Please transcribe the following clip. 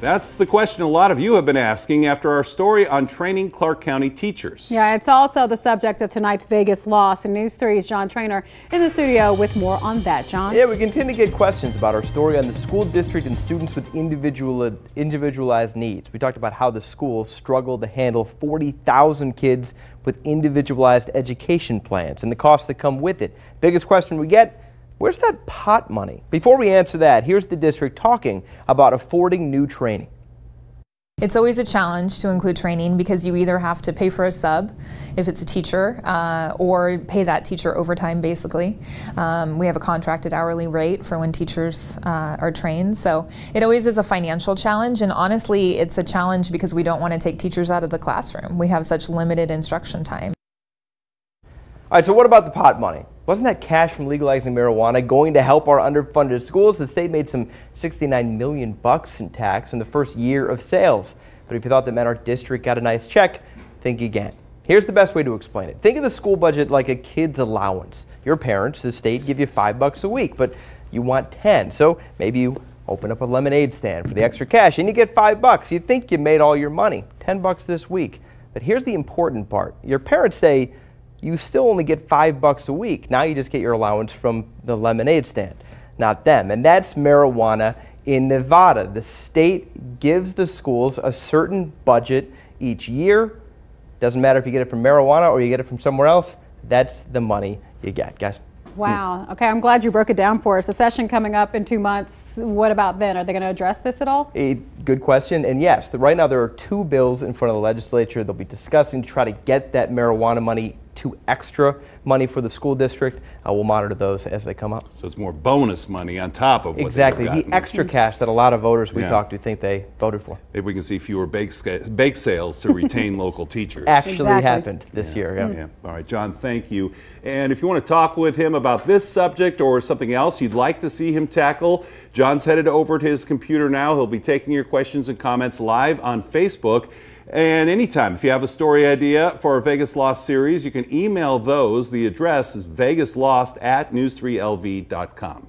That's the question a lot of you have been asking after our story on training Clark County teachers. Yeah, it's also the subject of tonight's Vegas loss. And News 3's John Trainer in the studio with more on that. John? Yeah, we continue to get questions about our story on the school district and students with individualized needs. We talked about how the schools struggle to handle 40,000 kids with individualized education plans and the costs that come with it. Biggest question we get: where's that pot money? Before we answer that, here's the district talking about affording new training. It's always a challenge to include training because you either have to pay for a sub if it's a teacher or pay that teacher overtime basically. We have a contracted hourly rate for when teachers are trained, so it always is a financial challenge, and honestly it's a challenge because we don't want to take teachers out of the classroom. We have such limited instruction time. All right, so what about the pot money? Wasn't that cash from legalizing marijuana going to help our underfunded schools? The state made some $69 million in tax in the first year of sales. But if you thought that meant our district got a nice check, think again. Here's the best way to explain it. Think of the school budget like a kid's allowance. Your parents, the state, give you $5 a week, but you want 10. So maybe you open up a lemonade stand for the extra cash and you get $5. You think you made all your money, $10 this week. But here's the important part. Your parents say, you still only get $5 a week. Now you just get your allowance from the lemonade stand, not them. And that's marijuana in Nevada. The state gives the schools a certain budget each year. Doesn't matter if you get it from marijuana or you get it from somewhere else. That's the money you get, guys. Wow. Okay, I'm glad you broke it down for us. The session coming up in 2 months. What about then? Are they going to address this at all? Good question. And yes, right now there are 2 bills in front of the legislature they'll be discussing to try to get that marijuana money to extra money for the school district. We'll monitor those as they come up. So it's more bonus money on top of what exactly the extra cash that a lot of voters we talked to think they voted for. Maybe we can see fewer bake sales to retain local teachers. Actually happened this year. Yeah. All right, John, thank you. And if you want to talk with him about this subject or something else you'd like to see him tackle, John's headed over to his computer now. He'll be taking your questions and comments live on Facebook. And anytime, if you have a story idea for our Vegas Lost series, you can email those. The address is vegaslost@news3lv.com.